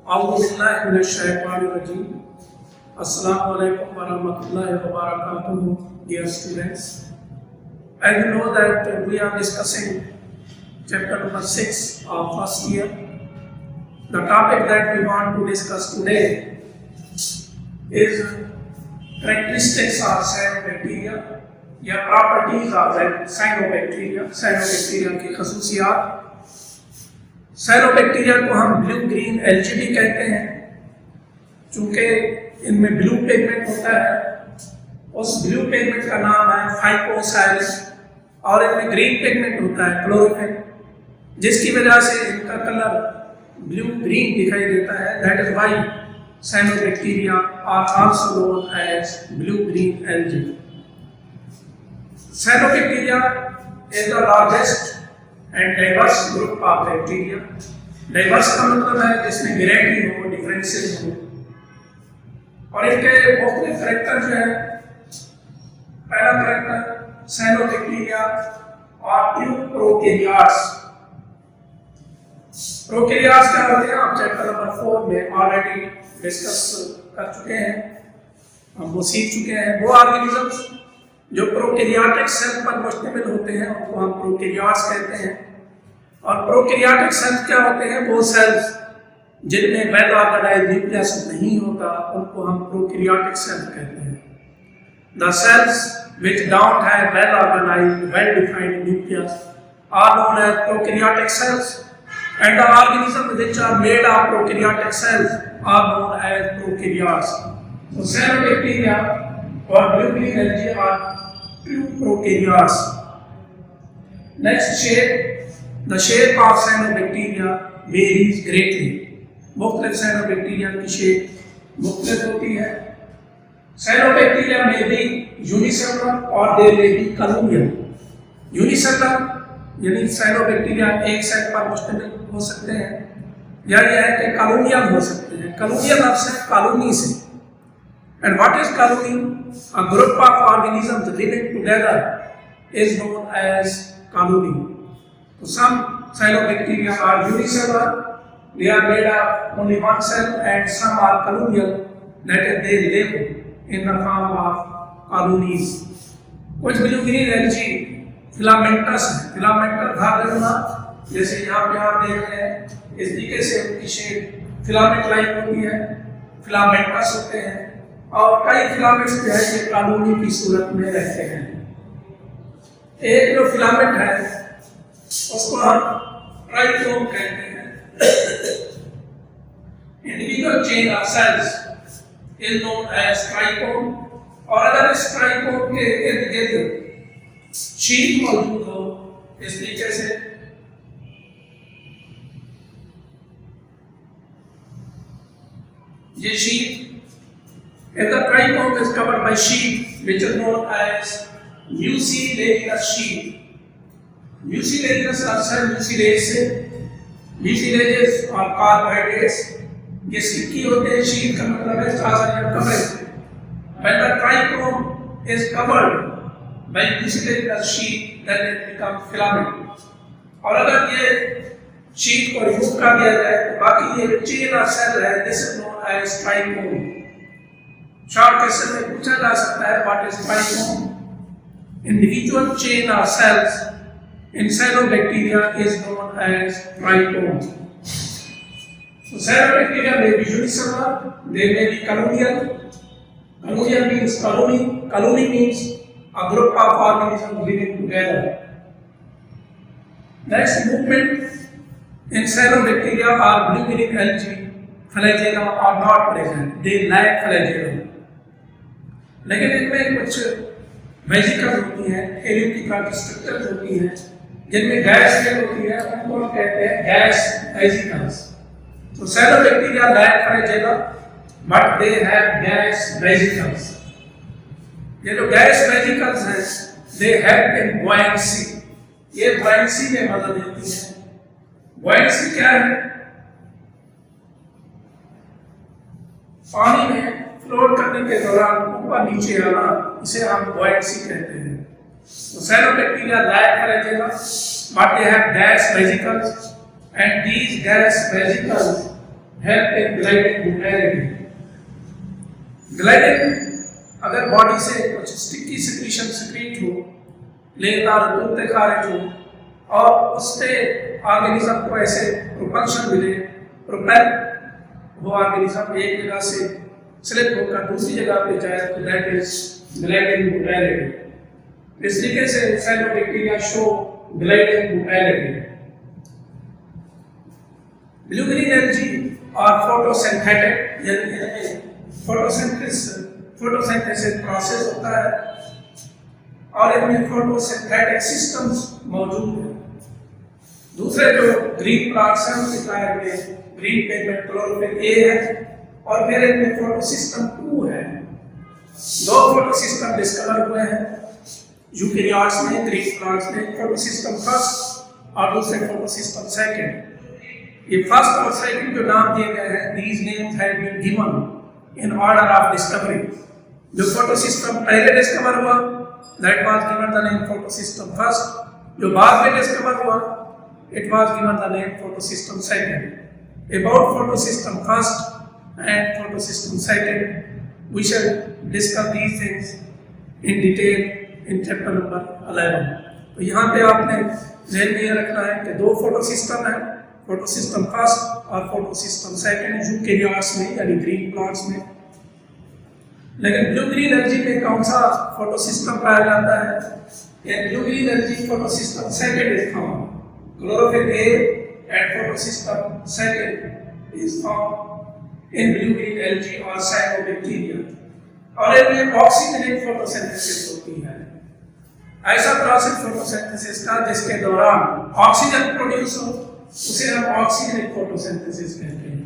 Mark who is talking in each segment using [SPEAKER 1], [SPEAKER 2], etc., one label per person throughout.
[SPEAKER 1] Auzubillahiminash-shaytanir-rajim. Assalamu alaikum warahmatullahi wabarakatuh, dear students. As you know that we are discussing chapter number 6 of first year. The topic that we want to discuss today is characteristics of cyanobacteria या properties of cyanobacteria की खसूसियात। Cyanobacteria को हम blue green algae भी कहते हैं, चूंकि इनमें blue pigment होता है। उस ब्लू पिगमेंट का नाम है फाइकोसाइलिन और इनमें ग्रीन पिगमेंट होता है क्लोरोफिल, जिसकी वजह से इनका कलर ब्लू ग्रीन दिखाई देता है। That is why cyanobacteria are also known as blue green algae. Cyanobacteria is the largest and diverse group of bacteria. Diverse का मतलब है जिसमें वैरायटी हो, डिफरेंसेस हो, और इनके मुख्तलिफ कैरेक्टर जो है। पहला कैरेक्टर साइनोबैक्टीरिया और प्रोकैरियोट्स। प्रोकैरियोट्स क्या होते हैं आप चैप्टर नंबर 4 में ऑलरेडी डिस्कस कर चुके हैं, हम वो सीख चुके हैं। वो ऑर्गेनिजम्स जो प्रोकैरियोटिक सेल पर मुश्तमिल होते हैं उनको हम प्रोकैरियोट्स कहते हैं। और प्रोकैरियोटिक सेल्स क्या होते हैं? वो सेल्स जिनमें वेल ऑर्गेनाइज्ड न्यूक्लियस नहीं होता उनको हम प्रोकैरियोटिक सेल कहते हैं। The cells which don't have well organized, well defined nucleus are known as prokaryotic cells, and the organisms which are made of prokaryotic cells are known as prokaryotes. So cyanobacteria or blue green algae are true prokaryotes. Next shape, the shape of cyanobacteria varies greatly. मुख्तलिफ cyanobacteria की shape मुख्तलिफ होती है। Cyanobacteria may be unicellular or they may be colonial. Unicellular यानी cyanobacteria एक cell पर मुश्तमिल हो सकते हैं, या यह है कि colonial हो सकते हैं। colonial लफ्ज़ है कॉलोनी से। And what is colony? A group of organisms living together is known as colony. So some cyanobacteria are unicellular, they are made of only one cell, and some are colonial, that is they live in the form of colonies. कुछ blue green algae filamentous है। Filamentous धागेनुमा, जैसे यहाँ पे आप देख रहे हैं, इस तरीके से उनकी शेप फिलामेंट लाइक होती है, फिलामेंटस होते हैं। और कई फिलामेंट्स जो है ये कॉलोनी की सूरत में रहते हैं। एक जो फिलामेंट है उसको हम ट्राइकोम कहते हैं। Individual chain of cells is known as trichome. और अगर इस ट्राइकोम के इर्द गिर्द शीट मौजूद हो इस तरीके से, ये sheet, if the trichome is covered by sheet which is known as mucilaginous sheet. Mucilaginous are mucilage से, mucilages और carbohydrates ये sticky होते हैं। शीट का मतलब है coverage. When the trichome is covered by mucilaginous sheet then it becomes filament. और अगर ये शीट को रिमूव कर दिया जाए तो बाकी ये चेन ऑफ सेल है, this is known as trichome. Short question में पूछा जा सकता है what is trichome? Individual chain of cells in cyanobacteria is known as trichome. So cyanobacteria may be unicellular, they may be colonial. Colonial means colony. Colony means a group of organisms living together. Next movement in cyanobacteria or blue green algae, flagella are not present. They lack flagellum. लेकिन इनमें कुछ vesicles होती हैं, elliptical structures होती हैं, जिनमें gas fail होती है, उनको हम कहते हैं गैस वेजिकल्स। तो cyanobacteria lack flagellum but they have gas vesicles. ये जो गैस वेजिकल्स हैं they help in buoyancy. ये buoyancy में मदद देती हैं। buoyancy क्या है? पानी में फ्लोट करने के दौरान ऊपर नीचे आना, इसे हम buoyancy कहते हैं। तो cyanobacteria lack flagellum but they have gas vesicles, and these gas vesicles help in gliding mobility. Gliding अगर बॉडी से कुछ स्टिकी सिक्रीशन सिक्रीट हो, लेदार दूध खारिज हो और उससे ऑर्गेनिज्म को ऐसे प्रोपल्शन मिले, प्रोपेल वो ऑर्गेनिज्म एक जगह से स्लिप होकर दूसरी जगह पे जाए, तो दैट इज ग्लाइडिंग मोबिलिटी। इस तरीके से cyanobacteria show gliding mobility. Blue green LG और फोटोसिंथेटिक, यानी फोटोसिंथेसिस प्रोसेस होता है और इनमें फोटोसिंथेटिक सिस्टम्स मौजूद हैं। दूसरे जो ग्रीन प्लांट्स हैं उनके कारण में ग्रीन पिगमेंट क्लोरोफिल ए है और फिर इनमें फोटोसिस्टम 2 है। 2 फोटोसिस्टम डिस्कवर हुए हैं यूकेरियोट्स में, ग्रीन प्लांट्स में। फोटोसिस्टम फर्स्ट और दूसरे फोटोसिस्टम सेकंड। ये फर्स्ट और सेकंड जो नाम दिए गए हैं, these names have been given in order of discovery। जो फोटोसिस्टम पहले डिस्कवर हुआ, that was given the name photosystem first। जो बाद में डिस्कवर हुआ, it was given the name photosystem second। About photosystem first and photosystem second, we shall discuss these things in detail in chapter number 11। तो यहाँ पे आपने ध्यान में रखना है कि 2 फोटोसिस्टम है, फोटोसिस्टम फर्स्ट और फोटोसिस्टम सेकंड यूकेरियोट्स में यानी ग्रीन प्लांट्स में। लेकिन ब्लू ग्रीन एलजी में कौन सा फोटोसिस्टम पाया जाता है? Blue green LG photosystem second is found. Chlorophyll A and photosystem second is found in blue green LG और साइनोबैक्टीरिया। और इनमें ऑक्सीजनेट फोटोसिंथेसिस होती है। ऐसा प्रोसेस फोटोसिंथेसिस का जिसके दौरान ऑक्सीजन प्रोड्यूस हो, उसे हम ऑक्सीजनेट फोटोसिंथेसिस कहते हैं।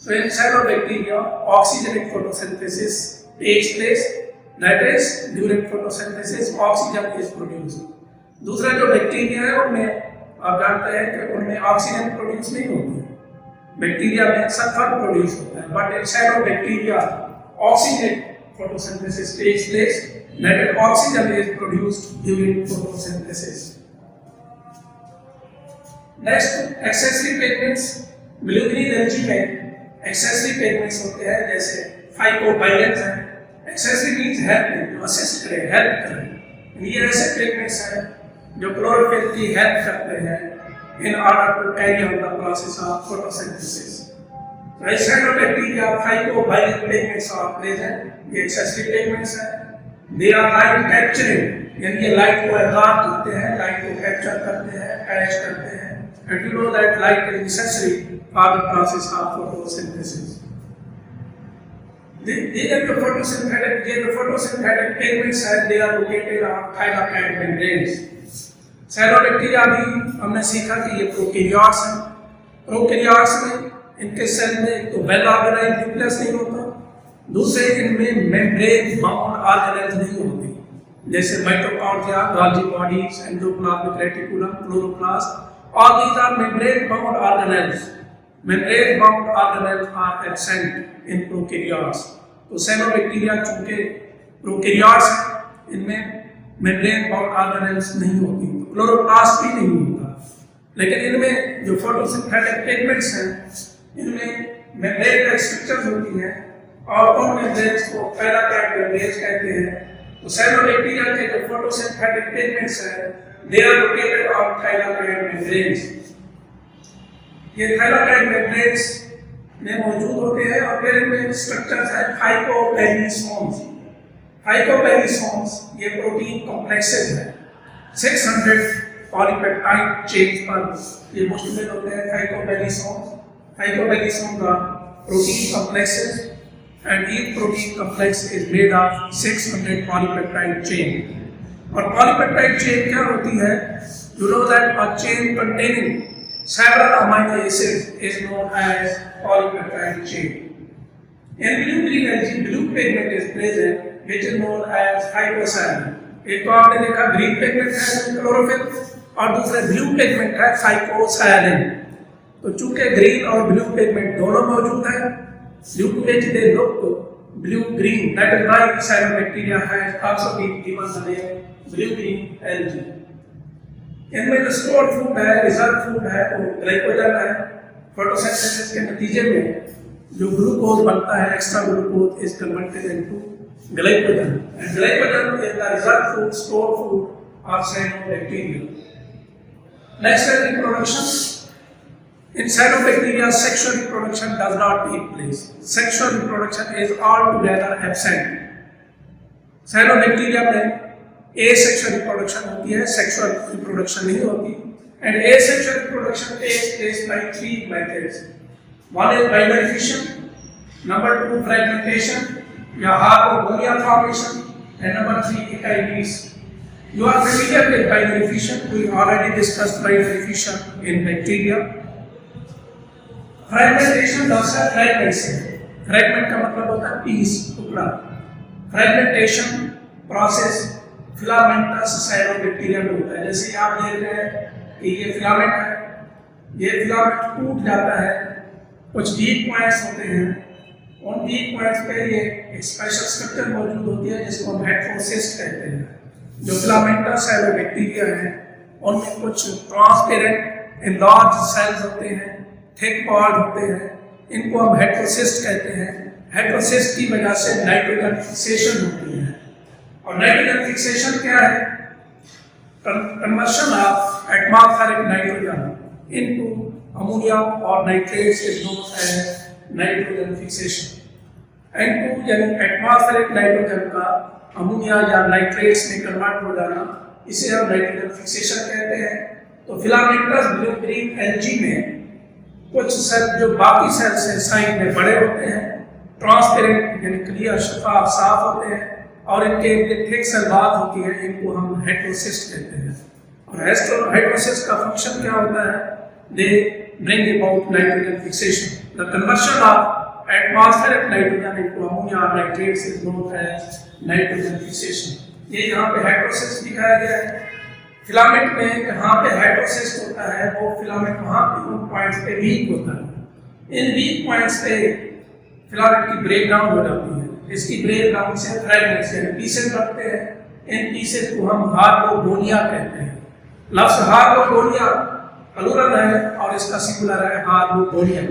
[SPEAKER 1] So in cyanobacteria, oxygenic photosynthesis takes place, that is during photosynthesis oxygen is produced। दूसरा जो बैक्टीरिया है उनमें आप जानते हैं कि उनमें ऑक्सीजन प्रोड्यूस नहीं होती है, बैक्टीरिया में सल्फर प्रोड्यूस होता है। But in cyanobacteria oxygenate photosynthesis takes place, that is oxygen is produced during photosynthesis। Next accessory pigments. Blue green LG में एक्सेसरी पिगमेंट्स होते हैं जैसे फाइकोबाइलेंस है। एक्सेसरी मींस हेल्प, जो असिस्ट करे, हेल्प करे। ये ऐसे पिगमेंट्स हैं जो क्लोरोफिल की हेल्प करते हैं in order to carry out the process of photosynthesis. Cyanobacteria phycobilin pigments are present. ये एक्सेसरी पिगमेंट्स हैं। दे आर लाइट कैप्चरिंग, यानी ये लाइट को एब्जॉर्ब करते हैं, लाइट को कैप्चर करते हैं, कैच करते हैं। And you know that light is necessary for the process of photosynthesis। These are the photosynthetic pigments and they are located on thylakoid membranes। Cyanobacteria भी हमने सीखा कि ये प्रोकैरियोट्स हैं। प्रोकैरियोट्स में इनके सेल में एक तो वेल ऑर्गेनाइज्ड न्यूक्लियस नहीं होता, दूसरे इनमें मेम्ब्रेन बाउंड ऑर्गेनेल्स नहीं होते, जैसे mitochondria, Golgi bodies, endoplasmic reticulum, chloroplast. All these are membrane-bound organelles। Membrane-bound organelles are absent in prokaryotes। तो साइनोबैक्टीरिया चूंकि प्रोकैरियोट्स हैं, इनमें membrane-bound organelles नहीं होती, तो क्लोरोप्लास्ट भी नहीं होता। लेकिन इनमें जो फोटोसिंथेटिक पिगमेंट्स हैं, इनमें मेम्ब्रेन स्ट्रक्चर्स होती हैं और उन मेम्ब्रेन्स को पैराकाइड मेम्ब्रेन्स कहते हैं। तो साइनोबैक्टीरिया के जो फोटोसिंथेटिक पिगमेंट्स हैं, they are located on thylakoid membranes। ये thylakoid membranes में मौजूद होते हैं और फिर इनमें स्ट्रक्चर्स है फाइकोपेरिसोम्स। फाइकोपेरिसोम्स ये प्रोटीन कॉम्प्लेक्सेस है। 600 पॉलीपेप्टाइड चेन्स पर ये मुश्तमिल होते हैं फाइकोपेरिसोम्स। फाइकोपेरिसोम्स are protein complexes and each protein complex is made of 600 polypeptide chain। और पॉलीपेप्टाइड चेन क्या होती है? You know that a chain containing several amino acids is known as polypeptide chain। In blue green algae, blue pigment is present, which is known as phycocyanin। एक तो आपने देखा green pigment है chlorophyll और दूसरा ब्लू पिगमेंट है फाइकोसायनिन। तो चूंकि ग्रीन और ब्लू पिगमेंट दोनों मौजूद है, due to which they look blue green, that is why cyanobacteria has also been given the name blue green LG. इनमें जो स्टोर फूड है, रिजर्व फूड है, वो ग्लाइकोजन है फोटोसिंथेसिस के नतीजे में जो ग्लूकोज बनता है, extra glucose is converted into glycogen, and glycogen is the reserve food, store food of cyanobacteria. Next है reproduction. In cyanobacteria, sexual reproduction does not take place. Sexual reproduction is altogether absent. Cyanobacteria में asexual reproduction होती है, sexual reproduction नहीं होती. And asexual reproduction takes place by three methods. One is binary fission, number two fragmentation या harmonia formation, and number three echinosis. You are familiar with binary fission. We already discussed binary fission in bacteria. Fragmentation दूसरा fragment से. Fragment का मतलब होता है piece, टुकड़ा. Fragmentation process filamentous cyanobacteria में होता है. जैसे आप देख रहे हैं कि ये फिलामेंट है, ये फिलामेंट टूट जाता है, कुछ वीक पॉइंट्स होते हैं, उन वीक पॉइंट्स पे ये एक स्पेशल स्ट्रक्चर मौजूद होती है जिसको हम हेटेरोसिस्ट कहते हैं. जो फिलामेंटस साइनोबैक्टीरिया है उनमें कुछ ट्रांसपेरेंट एनलार्ज सेल्स होते हैं, थिक पॉड होते हैं, इनको हम हेटेरोसिस्ट कहते हैं. हेटेरोसिस्ट की वजह से नाइट्रोजन फिक्सेशन होती है. और नाइट्रोजन फिक्सेशन क्या है? Conversion of atmospheric nitrogen into ammonia और nitrates is known as nitrogen fixation. N2 यानी एटमॉस्फेरिक नाइट्रोजन का अमोनिया या नाइट्रेट्स में कन्वर्ट हो जाना, इसे हम नाइट्रोजन फिक्सेशन कहते हैं. तो फिलामेंटस ब्लूग्रीन एल्गी में कुछ सेल जो बाकी सेल से साइज में बड़े होते हैं, ट्रांसपेरेंट यानी क्लियर, शफाफ, साफ होते हैं, और इनके थिक सेल बात होती है, इनको हम हेटेरोसिस्ट कहते हैं. और हेटेरोसिस्ट का फंक्शन क्या होता है? They bring about nitrogen fixation. The conversion of atmospheric nitrogen into ammonia nitrates is known as nitrogen fixation. ये यहाँ पे हेटेरोसिस्ट दिखाया गया है. फिलामेंट में जहाँ पे हेटेरोसिस्ट होता है वो फिलामेंट वहाँ पे उन पॉइंट्स पे वीक होता है. इन वीक पॉइंट्स पे फिलामेंट की ब्रेक डाउन हो जाती है. इसकी ब्रेक डाउन से फ्रेगमेंट्स यानी पीसेस बनते हैं. इन पीसेस को हम हार्मोगोनिया कहते हैं. लफ्ज हार्मोगोनिया प्लूरल है और इसका सिंगुलर है हार्मोगोनियम.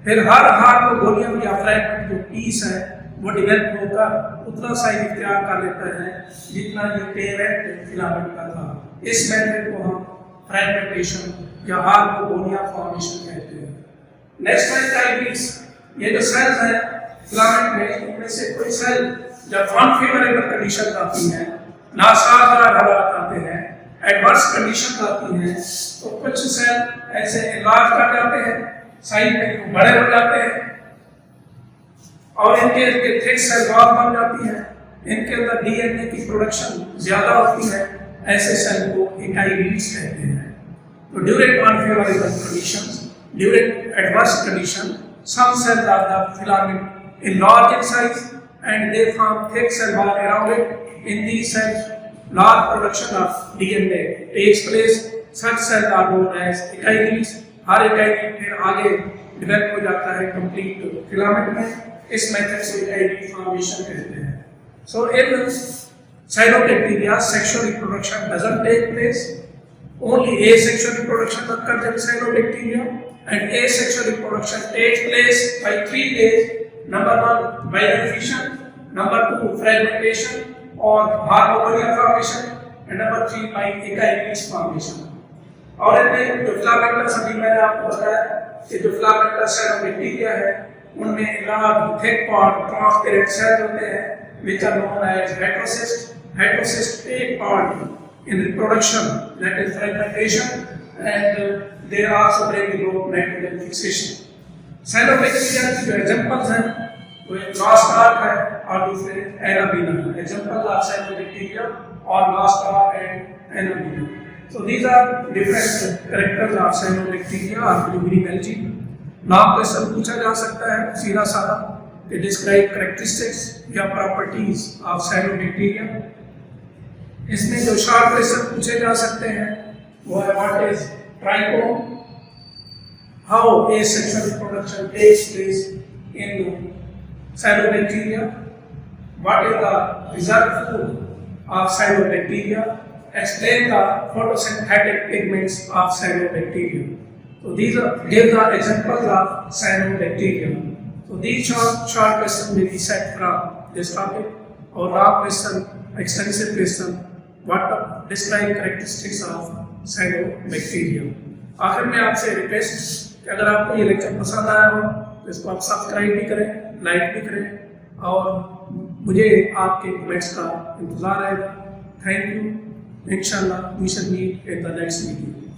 [SPEAKER 1] फिर हर हार्मोगोनियम या फ्रेगमेंट जो पीस है वो डेवलप होकर उतना साइज इख्तियार कर लेता है जितना ये पेरेंट फिलामेंट का था. इस मेथड को हम फ्रेगमेंटेशन या हार्मोगोनिया फॉर्मेशन कहते हैं. नेक्स्ट है echinosis. ये जो सेल्स है फिलामेंट में, इनमें से कोई सेल जब अनफेवरेबल कंडीशन आती है, नासाजगार हालात आते हैं, एडवर्स कंडीशन आती हैं, तो कुछ सेल ऐसे इलाज कर जाते हैं, साइज में बड़े हो जाते हैं और इनके थिक सेल वॉल बन जाती है. इनके अंदर डीएनए की प्रोडक्शन ज्यादा होती है. ऐसे सेल को echinosis कहते हैं. तो during unfavourable conditions, during adverse condition, some cells are the filament enlarge in size and they form thick cell wall around it. In these cells, large production of DNA takes place. Such cells are known as echinosis. Her echinosis फिर आगे develop हो जाता है complete filament में. इस method से echinosis formation कहते हैं. So in cyanobacteria, sexual reproduction doesn't take place. Only asexual reproduction occurs in cyanobacteria, and asexual reproduction takes place by 3 ways. Number 1, binary fission. Number 2, fragmentation or harmonia formation. And number 3, by echinosis formation. और इनमें जो filamentous, अभी मैंने आपको बताया कि जो filamentous cyanobacteria है, उनमें large thick part transparent cells होते हैं, which are known as heterocysts. Heterocysts take part in reproduction, that is fragmentation, and they also bring about nitrogen fixation. Cyanobacteria की जो examples हैं वो एक last arc है और दूसरे Anabina है. Examples are cyanobacteria or last arc and Anabina. So these are different characters of cyanobacteria or blue-green algae. नाम क्वेश्चन पूछा जा सकता है सीधा साधा कि describe characteristics या properties of cyanobacteria. इसमें जो शॉर्ट क्वेश्चन पूछे जा सकते हैं वो है what is trichome, how asexual reproduction takes place in cyanobacteria, what is the reserve food of cyanobacteria, explain the photosynthetic pigments of cyanobacteria. So these are give the examples of cyanobacteria. So these short questions may be set from this topic, or raw question, extensive question, what describe characteristics of cyanobacteria. आखिर में आपसे request कि अगर आपको ये lecture पसंद आया हो तो इसको आप सब्सक्राइब भी करें, लाइक भी करें, और मुझे आपके कमेंट्स का इंतज़ार रहेगा। Thank you. इंशाल्लाह we shall meet in the next video.